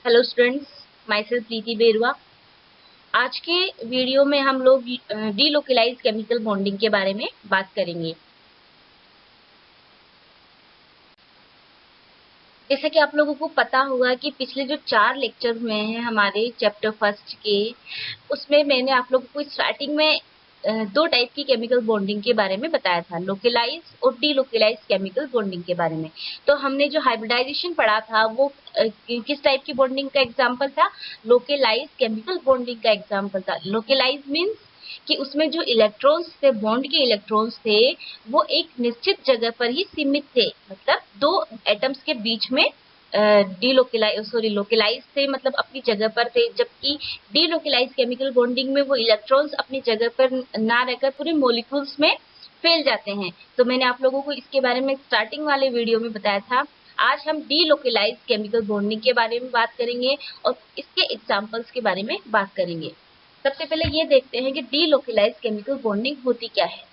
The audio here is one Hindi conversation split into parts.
हेलो स्टूडेंट्स, माई सेल्फ प्रीति बेरुआ। आज के वीडियो में हम लोग डीलोकलाइज केमिकल बॉन्डिंग के बारे में बात करेंगे। जैसा कि आप लोगों को पता होगा कि पिछले जो 4 लेक्चर हुए हैं हमारे चैप्टर फर्स्ट के, उसमें मैंने आप लोगों को स्टार्टिंग में 2 टाइप की केमिकल बॉन्डिंग के बारे में बताया था, लोकलाइज और डीलोकलाइज केमिकल बॉन्डिंग के बारे में। तो हमने जो हाइब्रिडाइजेशन पढ़ा था वो किस टाइप की बॉन्डिंग का एग्जांपल था? लोकलाइज केमिकल बॉन्डिंग का एग्जांपल था। लोकलाइज मीन्स कि उसमें जो इलेक्ट्रॉन्स थे, बॉन्ड के इलेक्ट्रॉन्स थे, वो एक निश्चित जगह पर ही सीमित थे, मतलब 2 एटम्स के बीच में लोकलाइज थे, मतलब अपनी जगह पर थे। जबकि डीलोकलाइज केमिकल बॉन्डिंग में वो इलेक्ट्रॉन्स अपनी जगह पर ना रहकर पूरे मॉलिक्यूल्स में फैल जाते हैं। तो मैंने आप लोगों को इसके बारे में स्टार्टिंग वाले वीडियो में बताया था। आज हम डीलोकलाइज केमिकल बॉन्डिंग के बारे में बात करेंगे और इसके एग्जांपल्स के बारे में बात करेंगे। सबसे पहले ये देखते हैं कि डीलोकलाइज केमिकल बॉन्डिंग होती क्या है।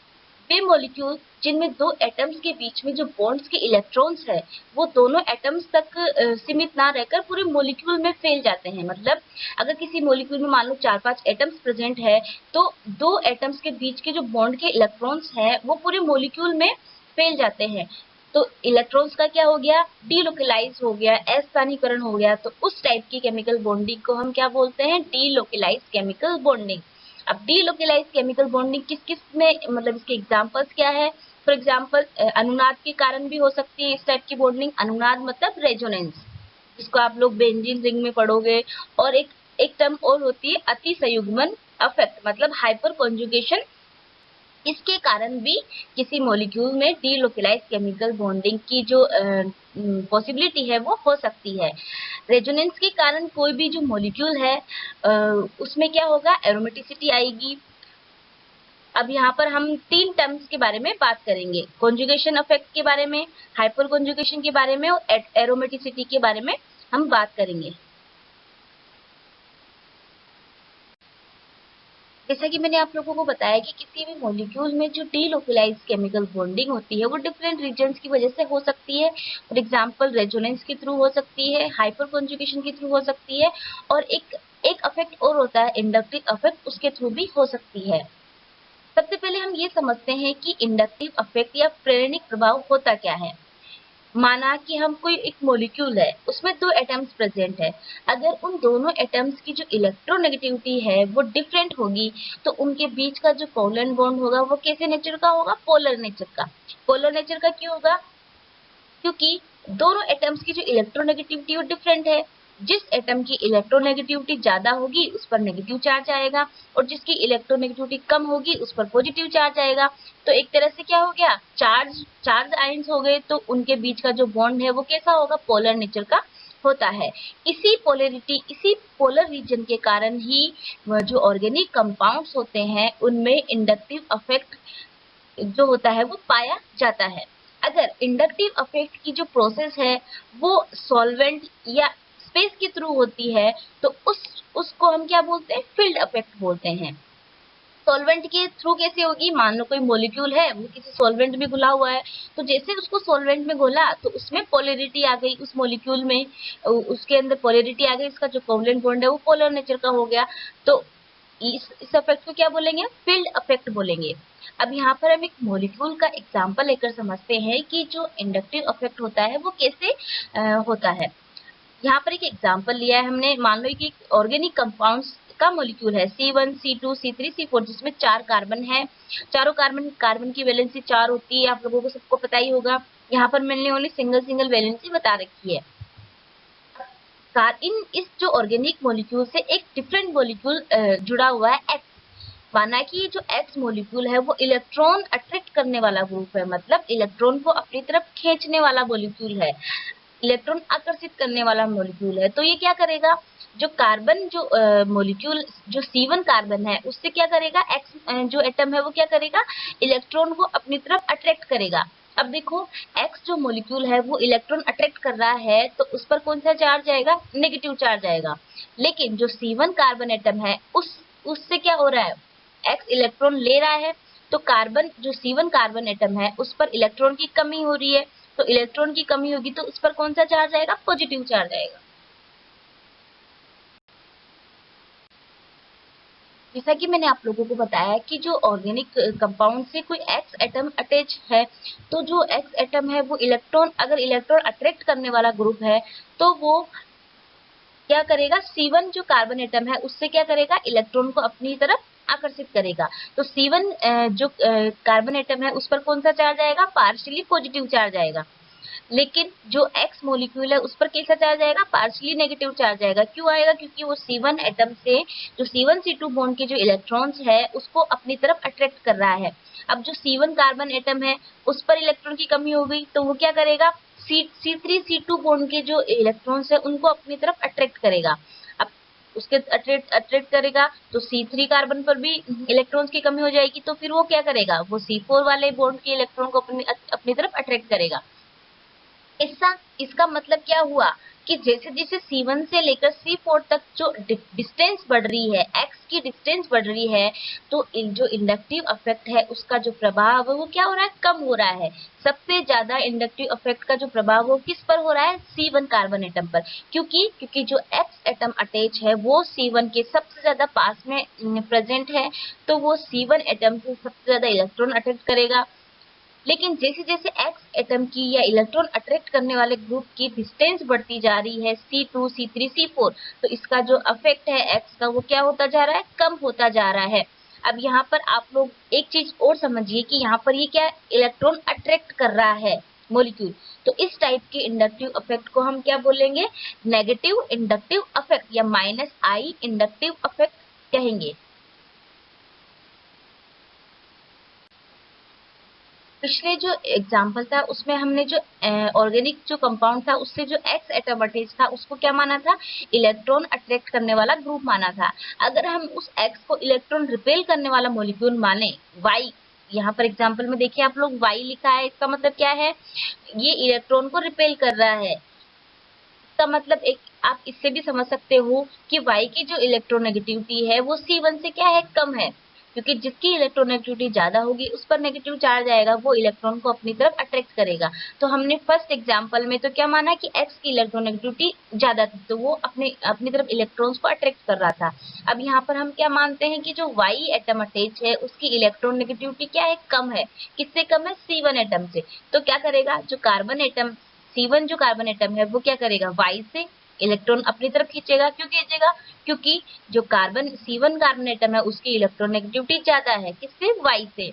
वे मॉलिक्यूल जिनमें 2 एटम्स के बीच में जो बॉन्ड्स के इलेक्ट्रॉन्स है, वो दोनों एटम्स तक सीमित ना रहकर पूरे मॉलिक्यूल में फैल जाते हैं। मतलब अगर किसी मॉलिक्यूल में मान लो 4-5 एटम्स प्रेजेंट है, तो 2 एटम्स के बीच के जो बॉन्ड के इलेक्ट्रॉन्स है वो पूरे मॉलिक्यूल में फैल जाते हैं। तो इलेक्ट्रॉन्स का क्या हो गया? डीलोकलाइज हो गया, अस्थानीकरण हो गया। तो उस टाइप की केमिकल बॉन्डिंग को हम क्या बोलते हैं? Delocalise chemical bonding. अब डीलोकलाइज केमिकल बॉन्डिंग किस किस में, मतलब इसके एग्जांपल्स क्या है? फॉर एग्जांपल अनुनाद के कारण भी हो सकती है इस टाइप की बॉन्डिंग। अनुनाद मतलब रेजोनेंस, जिसको आप लोग बेंजीन रिंग में पढ़ोगे। और एक टर्म और होती है अति संयुग्मन अफेक्ट, मतलब हाइपर कॉन्जुगेशन। इसके कारण भी किसी मॉलिक्यूल में डीलोकलाइज केमिकल बॉन्डिंग की जो पॉसिबिलिटी है वो हो सकती है। रेजोनेंस के कारण कोई भी जो मॉलिक्यूल है उसमें क्या होगा? एरोमेटिसिटी आएगी। अब यहाँ पर हम 3 टर्म्स के बारे में बात करेंगे, कॉन्जुगेशन इफेक्ट के बारे में, हाइपर कॉन्जुगेशन के बारे में और एरोमेटिसिटी के बारे में हम बात करेंगे। जैसा कि मैंने आप लोगों को बताया कि किसी भी मॉलिक्यूल में जो डीलोकलाइज केमिकल बॉन्डिंग होती है वो डिफरेंट रीजंस की वजह से हो सकती है। फॉर एग्जांपल रेजोनेंस के थ्रू हो सकती है, हाइपर कॉन्जुगेशन के थ्रू हो सकती है, और एक इफेक्ट और होता है इंडक्टिव इफेक्ट, उसके थ्रू भी हो सकती है। सबसे पहले हम ये समझते हैं कि इंडक्टिव इफेक्ट या प्रेरणिक प्रभाव होता क्या है। माना कि हम कोई एक मॉलिक्यूल है, उसमें 2 एटम्स प्रेजेंट है। अगर उन दोनों एटम्स की जो इलेक्ट्रोनेगेटिविटी है वो डिफरेंट होगी, तो उनके बीच का जो कोवलेंट बॉन्ड होगा वो कैसे नेचर का होगा? पोलर नेचर का। पोलर नेचर का क्यों होगा? क्योंकि दोनों एटम्स की जो इलेक्ट्रोनेगेटिविटी वो डिफरेंट है। जिस एटम की इलेक्ट्रोनेगेटिविटी ज्यादा होगी उस पर नेगेटिव चार्ज आएगा, और जिसकी इलेक्ट्रोनेगेटिविटी कम होगी उस पर पॉजिटिव चार्ज आएगा। तो एक तरह से क्या हो गया? चार्ज आयंस हो गए, तो उनके बीच का जो बॉन्ड है वो कैसा होगा? पोलर नेचर का होता है। इसी पोलर रीजन के कारण ही जो ऑर्गेनिक कंपाउंड्स होते हैं उनमें इंडक्टिव इफेक्ट जो होता है वो पाया जाता है। अगर इंडक्टिव इफेक्ट की जो प्रोसेस है वो सॉल्वेंट या स्पेस के थ्रू होती है, तो उसको हम क्या बोलते हैं? फील्ड इफेक्ट बोलते हैं। सॉल्वेंट के थ्रू कैसे होगी? मान लो कोई मॉलिक्यूल है, वो किसी सॉल्वेंट में घुला हुआ है, तो जैसे उसको सॉल्वेंट में घोला तो उसमें पोलैरिटी आ गई, उस मॉलिक्यूल में उसके अंदर पोलैरिटी आ गई, इसका जो कोवलेंट बॉन्ड है वो पोलर नेचर का हो गया। तो इस इफेक्ट को क्या बोलेंगे? फील्ड इफेक्ट बोलेंगे। अब यहाँ पर हम एक मॉलिक्यूल का एग्जांपल लेकर समझते हैं कि जो इंडक्टिव इफेक्ट होता है वो कैसे होता है। यहाँ पर एक एग्जांपल लिया है हमने। मान लो कि ऑर्गेनिक कंपाउंड्स का मॉलिक्यूल है C1 C2 C3 C4, जिसमें 4 कार्बन है। चारों कार्बन की वैलेंसी 4 होती है, आप लोगों को सबको पता ही होगा। यहाँ पर मैंने ओनली सिंगल वैलेंसी बता रखी है। इस जो ऑर्गेनिक मॉलिक्यूल से एक डिफरेंट मॉलिक्यूल जुड़ा हुआ है X। माना कि ये जो X मॉलिक्यूल है वो इलेक्ट्रॉन अट्रैक्ट करने वाला ग्रुप है, मतलब इलेक्ट्रॉन को अपनी तरफ खींचने वाला मॉलिक्यूल है, इलेक्ट्रॉन आकर्षित करने वाला मॉलिक्यूल है। तो ये क्या करेगा? जो कार्बन जो मॉलिक्यूल जो C1 कार्बन है उससे क्या करेगा? X जो एटम है वो क्या करेगा? इलेक्ट्रॉन को अपनी तरफ अट्रैक्ट करेगा। अब देखो, X जो मॉलिक्यूल है वो इलेक्ट्रॉन अट्रैक्ट कर रहा है, तो उस पर कौन सा चार्ज आएगा? नेगेटिव चार्ज आएगा। लेकिन जो C1 कार्बन एटम है उससे क्या हो रहा है? X इलेक्ट्रॉन ले रहा है, तो कार्बन जो C1 कार्बन एटम है उस पर इलेक्ट्रॉन की कमी हो रही है। तो इलेक्ट्रॉन की कमी होगी तो उस पर कौन सा चार्ज आएगा? पॉजिटिव चार्ज आएगा। जैसा कि मैंने आप लोगों को बताया कि जो ऑर्गेनिक कंपाउंड से कोई एक्स एटम अटैच है, तो जो एक्स एटम है वो इलेक्ट्रॉन, अगर इलेक्ट्रॉन अट्रैक्ट करने वाला ग्रुप है तो वो क्या करेगा, C1 जो कार्बन एटम है उससे क्या करेगा, इलेक्ट्रॉन को अपनी तरफ आकर्षित करेगा। तो C1 जो कार्बन एटम है उस पर कौन सा चार्ज आएगा, पार्शियली पॉजिटिव चार्ज आएगा। लेकिन जो एक्स मॉलिक्यूल है उस पर कैसा चार्ज आएगा, पार्शियली नेगेटिव चार्ज आएगा। क्यों आएगा, क्योंकि वो C1 एटम से जो C1C2 बॉन्ड के जो इलेक्ट्रॉन्स है उसको अपनी तरफ अट्रैक्ट कर रहा है। अब जो C1 कार्बन एटम है उस पर इलेक्ट्रॉन की कमी हो गई तो वो क्या करेगा, C3C2 बॉन्ड के जो इलेक्ट्रॉन्स है उनको अपनी तरफ अट्रैक्ट करेगा। अब उसके अट्रैक्ट करेगा तो C3 कार्बन पर भी इलेक्ट्रॉन्स की कमी हो जाएगी, तो फिर वो क्या करेगा, वो C4 वाले बॉन्ड के इलेक्ट्रॉन को अपनी तरफ अट्रैक्ट करेगा। इसका मतलब क्या हुआ कि जैसे जैसे C1 से लेकर C4 तक जो डिस्टेंस बढ़ रही है, x की डिस्टेंस बढ़ रही है, तो जो इंडक्टिव इफेक्ट है उसका जो प्रभाव है वो क्या हो रहा है, कम हो रहा है। सबसे ज्यादा इंडक्टिव इफेक्ट का जो प्रभाव वो किस पर हो रहा है, C1 कार्बन एटम पर। क्योंकि जो x एटम अटैच है वो C1 के सबसे ज्यादा पास में प्रेजेंट है, तो वो C1 एटम से सबसे ज्यादा इलेक्ट्रॉन अट्रैक्ट करेगा। लेकिन जैसे जैसे एक्स एटम की या इलेक्ट्रॉन अट्रैक्ट करने वाले ग्रुप की डिस्टेंस बढ़ती जा रही है, C2 C3 C4, तो इसका जो इफेक्ट है एक्स का वो क्या होता जा रहा है, कम होता जा रहा है। अब यहाँ पर आप लोग एक चीज और समझिए कि यहाँ पर ये क्या इलेक्ट्रॉन अट्रैक्ट कर रहा है मॉलिक्यूल, तो इस टाइप के इंडक्टिव इफेक्ट को हम क्या बोलेंगे, नेगेटिव इंडक्टिव इफेक्ट या -I इंडक्टिव इफेक्ट कहेंगे। पिछले जो एग्जाम्पल था उसमें हमने जो ऑर्गेनिक जो कंपाउंड था उससे जो एक्स एटम अटैच था उसको क्या माना था, इलेक्ट्रॉन अट्रैक्ट करने वाला ग्रुप माना था। अगर हम उस एक्स को इलेक्ट्रॉन रिपेल करने वाला मॉलिक्यूल माने, वाई, यहाँ पर एग्जाम्पल में देखिए आप लोग वाई लिखा है, इसका मतलब क्या है, ये इलेक्ट्रॉन को रिपेल कर रहा है। इसका मतलब एक आप इससे भी समझ सकते हो कि Y की जो इलेक्ट्रोनेगेटिविटी है वो C1 से क्या है, कम है। क्योंकि जिसकी इलेक्ट्रोनेगेटिविटी ज्यादा होगी उस पर नेगेटिव चार्ज आएगा, वो इलेक्ट्रॉन को अपनी तरफ अट्रैक्ट करेगा। तो हमने फर्स्ट एग्जांपल में तो क्या माना कि X की इलेक्ट्रोनेगेटिविटी ज्यादा थी तो वो अपनी तरफ इलेक्ट्रॉन्स को अट्रैक्ट कर रहा था। अब यहाँ पर हम क्या मानते हैं कि जो Y एटम अटैच है उसकी इलेक्ट्रोनेगेटिविटी क्या है, कम है। किससे कम है, C1 एटम से। तो क्या करेगा, जो कार्बन एटम C1 जो कार्बन एटम है वो क्या करेगा, Y से इलेक्ट्रॉन अपनी तरफ खींचेगा। क्यों खींचेगा, क्योंकि जो कार्बन C1 कार्बन एटम है उसकी इलेक्ट्रोनेगेटिविटी ज्यादा है, किससे, Y से।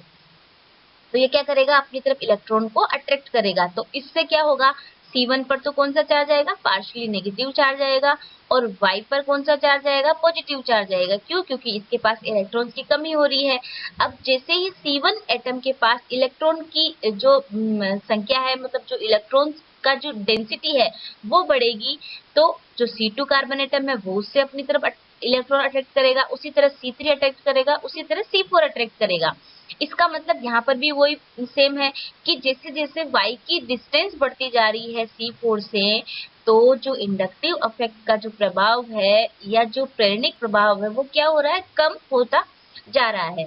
तो ये क्या करेगा, अपनी तरफ इलेक्ट्रॉन को अट्रैक्ट करेगा। तो इससे क्या होगा, C1 पर तो कौन सा चार्ज आएगा, पार्शियली नेगेटिव चार्ज आएगा, और Y पर कौन सा चार्ज आएगा, पॉजिटिव चार्ज आएगा। क्यों, क्योंकि इसके पास इलेक्ट्रॉन्स की कमी हो रही है। अब जैसे ही C1 एटम के पास इलेक्ट्रॉन की जो संख्या है, मतलब जो इलेक्ट्रॉन्स का जो डेंसिटी है वो बढ़ेगी, तो जो C2 कार्बन एटम है वो उससे अपनी तरफ इलेक्ट्रॉन अट्रैक्ट करेगा, उसी तरह C3 अट्रैक्ट करेगा, उसी तरह C4 अट्रैक्ट करेगा। इसका मतलब यहाँ पर भी वही सेम है कि जैसे जैसे Y की डिस्टेंस बढ़ती जा रही है C4 से, तो जो इंडक्टिव इफेक्ट का जो प्रभाव है या जो प्रेरणिक प्रभाव है वो क्या हो रहा है, कम होता जा रहा है।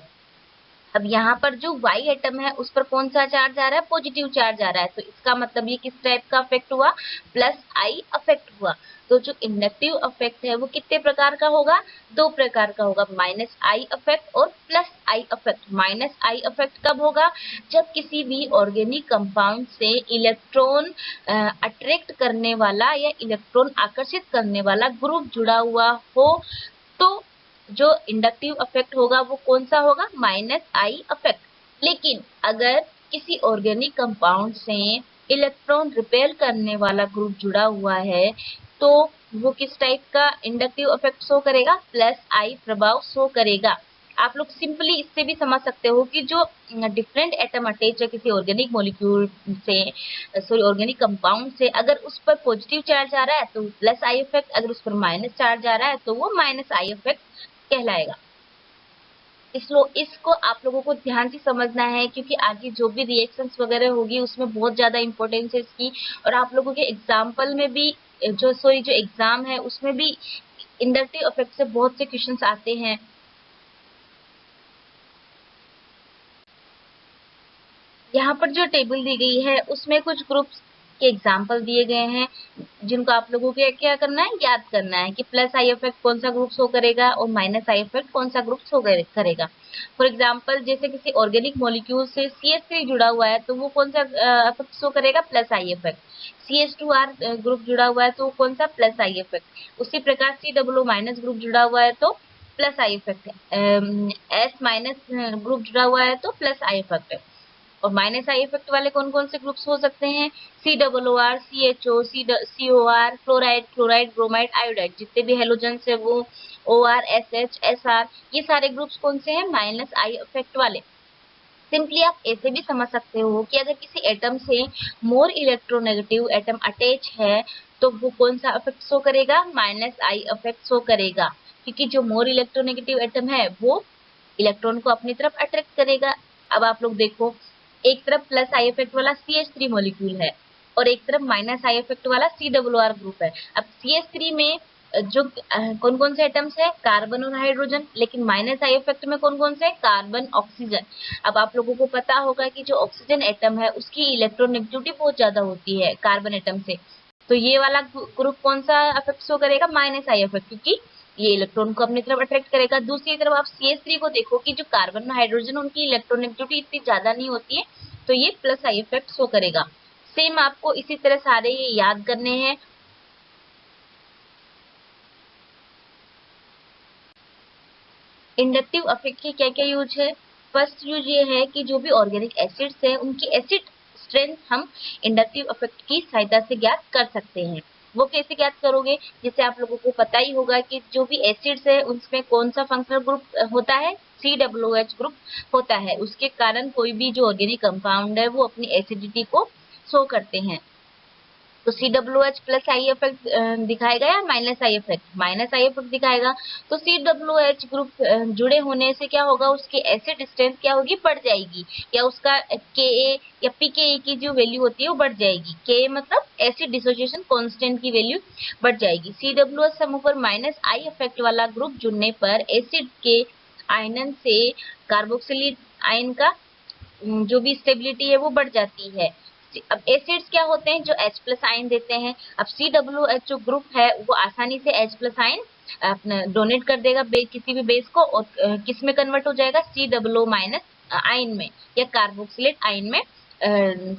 अब यहाँ पर जो Y एटम है उस पर कौन सा चार्ज आ रहा है, पॉजिटिव चार्ज आ रहा है। तो इसका मतलब ये किस टाइप का इफेक्ट हुआ, +I इफेक्ट हुआ। तो जो इंडक्टिव इफेक्ट है वो कितने प्रकार का होगा, दो प्रकार का होगा, -I इफेक्ट और +I इफेक्ट। -I इफेक्ट कब होगा, जब किसी भी ऑर्गेनिक कंपाउंड से इलेक्ट्रॉन अट्रैक्ट करने वाला या इलेक्ट्रॉन आकर्षित करने वाला ग्रुप जुड़ा हुआ हो, तो जो इंडक्टिव इफेक्ट होगा वो कौन सा होगा, -I इफेक्ट। लेकिन अगर किसी ऑर्गेनिक कंपाउंड से इलेक्ट्रॉन रिपेल करने वाला ग्रुप जुड़ा हुआ है, तो वो किस टाइप का इंडक्टिव इफेक्ट शो करेगा, +I प्रभाव शो करेगा। आप लोग सिंपली इससे भी समझ सकते हो कि जो डिफरेंट एटम अटैच है किसी ऑर्गेनिक मॉलिक्यूल से, सॉरी ऑर्गेनिक कंपाउंड से, अगर उस पर पॉजिटिव चार्ज आ रहा है तो +I इफेक्ट, अगर उस पर माइनस चार्ज आ रहा है तो वो -I इफेक्ट कहलाएगा। इसको आप लोगों को ध्यान से समझना है, क्योंकि आगे जो भी रिएक्शंस वगैरह होगी उसमें बहुत ज्यादा इंपॉर्टेंस है इसकी। और आप लोगों के एग्जाम्पल में भी जो एग्जाम है उसमें भी इंडक्टिव इफेक्ट से बहुत से क्वेश्चंस आते हैं। यहाँ पर जो टेबल दी गई है उसमें कुछ ग्रुप्स के एग्जाम्पल दिए गए हैं, जिनको आप लोगों को क्या करना है, याद करना है कि प्लस आई इफेक्ट कौन सा ग्रुप शो करेगा और माइनस आई इफेक्ट कौन सा ग्रुप शो करेगा। फॉर एग्जाम्पल जैसे किसी ऑर्गेनिक मॉलिक्यूल से CH3 जुड़ा हुआ है तो वो कौन सा इफेक्ट शो करेगा, plus I effect. CH2R group जुड़ा हुआ है तो कौन सा, प्लस आई इफेक्ट। उसी प्रकार COO माइनस ग्रुप जुड़ा हुआ है तो प्लस आई इफेक्ट है। S माइनस ग्रुप जुड़ा हुआ है तो प्लस आई इफेक्ट है। और माइनस आई इफेक्ट वाले कौन कौन से ग्रुप्स हो सकते हैं, COOR, CHO, COR, chloride, bromide, iodide, जितने भी हेलोजेंस है वो OR, SH, SR, ये सारे ग्रुप्स कौन से हैं, माइनस आई इफेक्ट वाले। सिंपली आप ऐसे भी समझ सकते हो कि अगर किसी एटम से मोर इलेक्ट्रोनेगेटिव एटम अटैच है तो वो कौन सा इफेक्ट शो करेगा, माइनस आई इफेक्ट शो करेगा, क्योंकि जो मोर इलेक्ट्रोनेगेटिव एटम है वो इलेक्ट्रॉन को अपनी तरफ अट्रैक्ट करेगा। अब आप लोग देखो, एक तरफ प्लस आई इफेक्ट वाला CH3 मॉलिक्यूल है और एक तरफ माइनस आई इफेक्ट वाला COOR ग्रुप है। अब CH3 में जो कौन कौन से एटम्स है, कार्बन और हाइड्रोजन, लेकिन माइनस आई इफेक्ट में कौन कौन से, कार्बन, ऑक्सीजन। अब आप लोगों को पता होगा कि जो ऑक्सीजन एटम है उसकी इलेक्ट्रोनेगेटिविटी बहुत ज्यादा होती है कार्बन एटम से, तो ये वाला ग्रुप कौन सा इफेक्ट शो करेगा, माइनस आई इफेक्ट, क्योंकि ये इलेक्ट्रॉन को अपनी तरफ अट्रैक्ट करेगा। दूसरी तरफ आप CH3 को देखो कि जो कार्बन और हाइड्रोजन उनकी इलेक्ट्रोनेगेटिविटी इतनी ज्यादा नहीं होती है, तो ये प्लस आई इफेक्ट शो करेगा। सेम आपको इसी तरह सारे ये याद करने हैं। इंडक्टिव इफेक्ट के क्या क्या यूज है, फर्स्ट यूज ये है कि जो भी ऑर्गेनिक एसिड्स है उनकी एसिड स्ट्रेंथ हम इंडक्टिव इफेक्ट की सहायता से ज्ञात कर सकते हैं। वो कैसे ज्ञात करोगे, जैसे आप लोगों को पता ही होगा कि जो भी एसिड्स है उसमें कौन सा फंक्शनल ग्रुप होता है, COOH ग्रुप होता है। उसके कारण कोई भी जो ऑर्गेनिक कंपाउंड है वो अपनी एसिडिटी को शो करते हैं। तो COOH प्लस आई इफेक्ट दिखाएगा या minus I effect, minus I effect दिखाएगा। तो COOH ग्रुप जुड़े होने से क्या होगा, उसकी एसिड स्ट्रेंथ क्या होगी, बढ़ जाएगी, या उसका Ka या pKa की जो वैल्यू होती है वो बढ़ जाएगी। Ka मतलब एसिड डिसोसिएशन कांस्टेंट की वैल्यू बढ़ जाएगी। COOH समूह पर माइनस आई इफेक्ट वाला ग्रुप जुड़ने पर एसिड के आयनन से कार्बोक्सिलिक आयन का जो भी स्टेबिलिटी है वो बढ़ जाती है। अब एसिड्स क्या होते हैं, जो H प्लस आयन देते हैं। अब COOH जो ग्रुप है वो आसानी से H प्लस आयन अपना डोनेट कर देगा किसी भी बेस को, और किस में कन्वर्ट हो जाएगा, COO माइनस आयन में या कार्बोक्सिलेट आयन में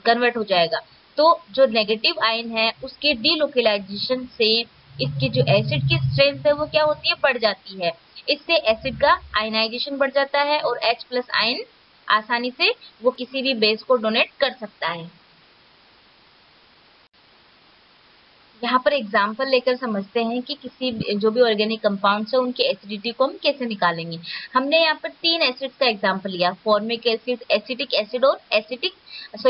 कन्वर्ट हो जाएगा। तो जो नेगेटिव आयन है उसके डीलोकेलाइजेशन से इसकी जो एसिड की स्ट्रेंथ है वो क्या होती है, बढ़ जाती है। इससे एसिड का आयनाइजेशन बढ़ जाता है और H प्लस आयन आसानी से वो किसी भी बेस को डोनेट कर सकता है। यहाँ पर एग्जाम्पल लेकर समझते हैं कि किसी जो भी ऑर्गेनिक कंपाउंड्स है उनकी एसिडिटी को हम कैसे निकालेंगे। हमने यहाँ पर 3 एसिड्स का एग्जाम्पल लिया, फॉर्मिक एसिड, एसिटिक एसिड और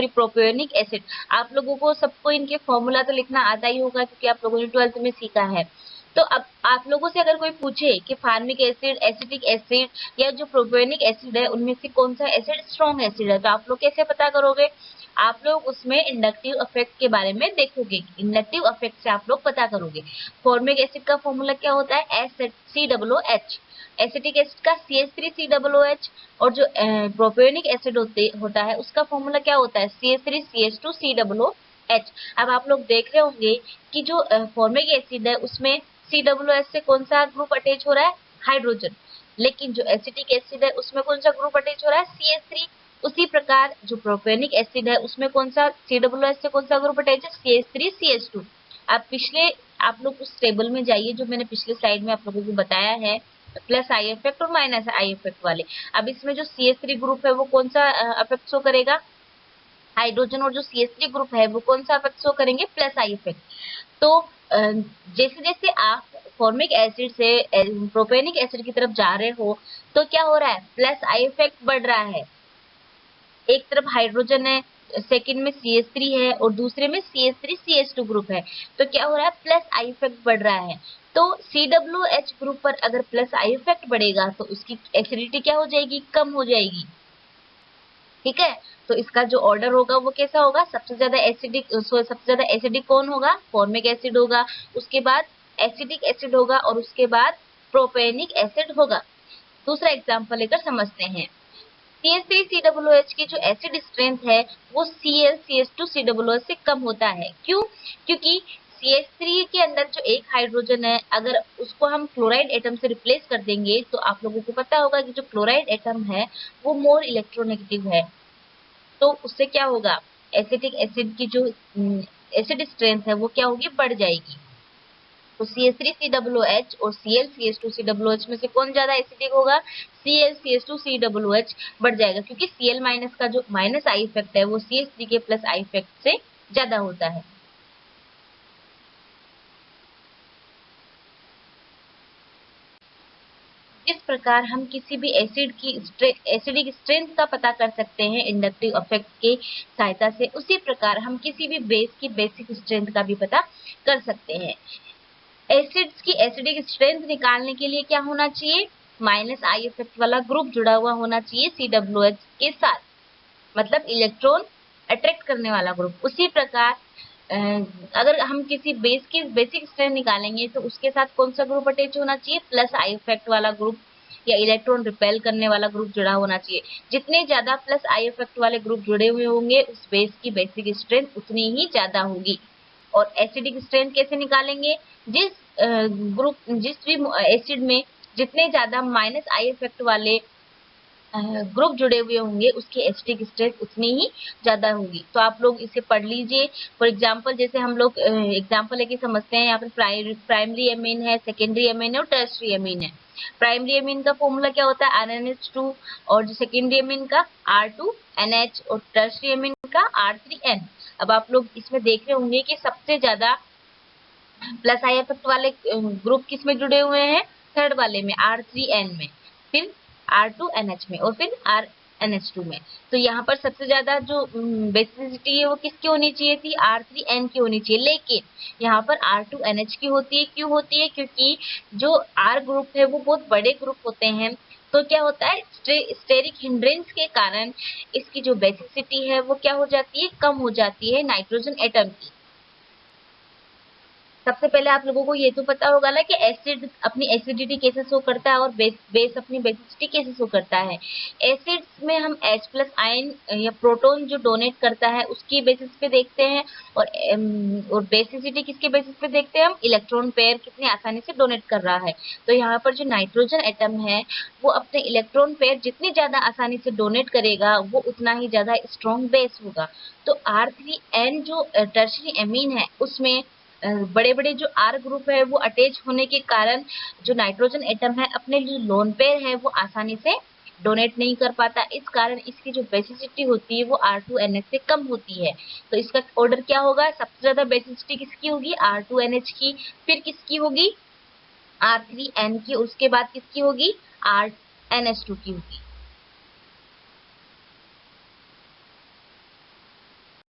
प्रोपियोनिक एसिड। आप लोगों को सबको इनके फॉर्मूला तो लिखना आता ही होगा क्योंकि आप लोगों ने 12th में सीखा है। तो अब आप लोगों से अगर कोई पूछे कि फार्मिक एसिड, एसिटिक एसिड या जो प्रोपियोनिक एसिड है उनमें से कौन सा एसिड स्ट्रॉन्ग एसिड है, तो आप लोग कैसे पता करोगे, आप लोग उसमें इंडक्टिव इफेक्ट के बारे में देखोगे। इंडक्टिव इफेक्ट से आप लोग पता करोगे। फॉर्मिक एसिड का फॉर्मूला क्या होता है, COOH। एसिटिक एसिड का CH3COOH। और जो प्रोपियोनिक एसिड होता है उसका फॉर्मूला क्या होता है, CH3CH2COOH। अब आप लोग देख रहे होंगे कि जो फॉर्मिक एसिड है उसमें COOH से कौन सा ग्रुप अटैच हो रहा है, हाइड्रोजन। लेकिन जो एसिटिक एसिड है उसमें कौन सा ग्रुप अटैच हो रहा है, CH3। उसी प्रकार जो प्रोपेनिक एसिड है उसमें कौन सा, COOH से कौन सा ग्रुप अटैच है, CH3CH2। आप लोग उस टेबल में जाइए जो मैंने पिछले स्लाइड में आप लोगों को बताया है, प्लस आई इफेक्ट और माइनस आई इफेक्ट वाले। अब इसमें जो CH3 ग्रुप है वो कौन सा इफेक्ट शो करेगा, हाइड्रोजन, और जो CH3 ग्रुप है वो कौन सा इफेक्ट शो करेंगे, प्लस आई इफेक्ट। तो जैसे जैसे आप फॉर्मिक एसिड से प्रोपेनिक एसिड की तरफ जा रहे हो तो क्या हो रहा है, प्लस आई इफेक्ट बढ़ रहा है। एक तरफ हाइड्रोजन है, सेकंड में CH3 है और दूसरे में CH3CH2 ग्रुप है, तो क्या हो रहा है, प्लस आई इफेक्ट बढ़ रहा है। तो COOH ग्रुप पर अगर प्लस आई इफेक्ट बढ़ेगा तो उसकी एसिडिटी क्या हो जाएगी, कम हो जाएगी। ठीक है, तो इसका जो ऑर्डर होगा वो कैसा होगा, सबसे ज्यादा एसिडिक कौन होगा, फॉर्मिक एसिड होगा, उसके बाद एसिटिक एसिड होगा और उसके बाद प्रोपेनिक एसिड होगा। दूसरा एग्जाम्पल लेकर समझते हैं। CH3COOH की जो एसिड स्ट्रेंथ है वो ClCH2COOH से कम होता है। क्यों? क्योंकि CH3 के अंदर जो एक हाइड्रोजन है, अगर उसको हम क्लोराइड एटम से रिप्लेस कर देंगे तो आप लोगों को पता होगा कि जो क्लोराइड एटम है वो मोर इलेक्ट्रोनेगेटिव है। तो उससे क्या होगा, एसिटिक एसिड की जो एसिड स्ट्रेंथ है वो क्या होगी, बढ़ जाएगी। तो CH3COOH और ClCH2COOH में से कौन ज्यादा एसिडिक होगा, ClCH2COOH बढ़ जाएगा, क्योंकि Cl माइनस का जो माइनस आई इफेक्ट है वो CH3 के प्लस आई इफेक्ट से ज्यादा होता है। जिस प्रकार हम किसी भी एसिड की एसिडिक स्ट्रेंथ का पता कर सकते हैं इंडक्टिव इफेक्ट के सहायता से, उसी प्रकार हम किसी भी बेस की बेसिक स्ट्रेंथ का भी पता कर सकते हैं। एसिड्स की एसिडिक स्ट्रेंथ निकालने के लिए क्या होना चाहिए, माइनस आई इफेक्ट वाला ग्रुप जुड़ा हुआ होना चाहिए COOH के साथ, मतलब इलेक्ट्रॉन अट्रैक्ट करने वाला ग्रुप। उसी प्रकार अगर हम किसी बेस की बेसिक स्ट्रेंथ निकालेंगे तो उसके साथ कौन सा ग्रुप अटैच होना चाहिए, प्लस आई इफेक्ट वाला ग्रुप या इलेक्ट्रॉन रिपेल करने वाला ग्रुप जुड़ा होना चाहिए। जितने ज्यादा प्लस आई इफेक्ट वाले ग्रुप जुड़े हुए होंगे उस बेस की बेसिक स्ट्रेंथ उतनी ही ज्यादा होगी। और एसिडिक स्ट्रेंथ कैसे निकालेंगे, जिस भी एसिड में जितने ज्यादा माइनस आई इफेक्ट वाले ग्रुप जुड़े हुए होंगे उसकी एसिडिक स्ट्रेंथ उतनी ही ज्यादा होगी। तो आप लोग इसे पढ़ लीजिए। फॉर एग्जांपल जैसे हम लोग एग्जांपल लेके समझते हैं, यहाँ पर प्राइमरी एमीन है, सेकेंडरी एमीन है और टर्शियरी एमीन है। प्राइमरी एमीन का फॉर्मूला क्या होता है, RnH2, और जो सेकेंडरी एमीन का R2NH और टर्शियरी एमीन का R3N। अब आप लोग इसमें देख रहे होंगे कि सबसे ज्यादा प्लस आई इफेक्ट वाले ग्रुप किस में जुड़े हुए हैं, थर्ड वाले में R3N में, फिर R2NH में और फिर RnH2 में। तो यहाँ पर सबसे ज्यादा जो बेसिसिटी है वो किसकी होनी चाहिए थी, R3N की होनी चाहिए, लेकिन यहाँ पर R2NH की होती है। क्यों होती है, क्योंकि जो R ग्रुप है वो बहुत बड़े ग्रुप होते हैं। तो क्या होता है, स्टेरिक हिंड्रेंस के कारण इसकी जो बेसिसिटी है वो क्या हो जाती है, कम हो जाती है नाइट्रोजन एटम की। सबसे पहले आप लोगों को ये तो पता होगा ना कि एसिड अपनी एसिडिटी कैसे शो करता है और बेस अपनी बेसिसिटी कैसे शो करता है। एसिड्स में हम H प्लस आयन या प्रोटॉन जो डोनेट करता है उसकी बेसिस पे देखते हैं, और बेसिसिटी किसके बेसिस पे देखते हैं, हम इलेक्ट्रॉन पेयर कितनी आसानी से डोनेट कर रहा है। तो यहाँ पर जो नाइट्रोजन एटम है वो अपने इलेक्ट्रॉन पेयर जितनी ज्यादा आसानी से डोनेट करेगा वो उतना ही ज्यादा स्ट्रॉन्ग बेस होगा। तो R3N जो टर्शियरी एमीन है उसमें बड़े बड़े जो R ग्रुप है वो अटैच होने के कारण जो नाइट्रोजन एटम है अपने जो लोन पेयर है वो आसानी से डोनेट नहीं कर पाता। इस कारण इसकी जो बेसिसिटी होती है वो R2NH से कम होती है। तो इसका ऑर्डर क्या होगा, सबसे ज्यादा बेसिसिटी किसकी होगी, R2NH की, फिर किसकी होगी, R3N की, उसके बाद किसकी होगी, RnH2 की होगी।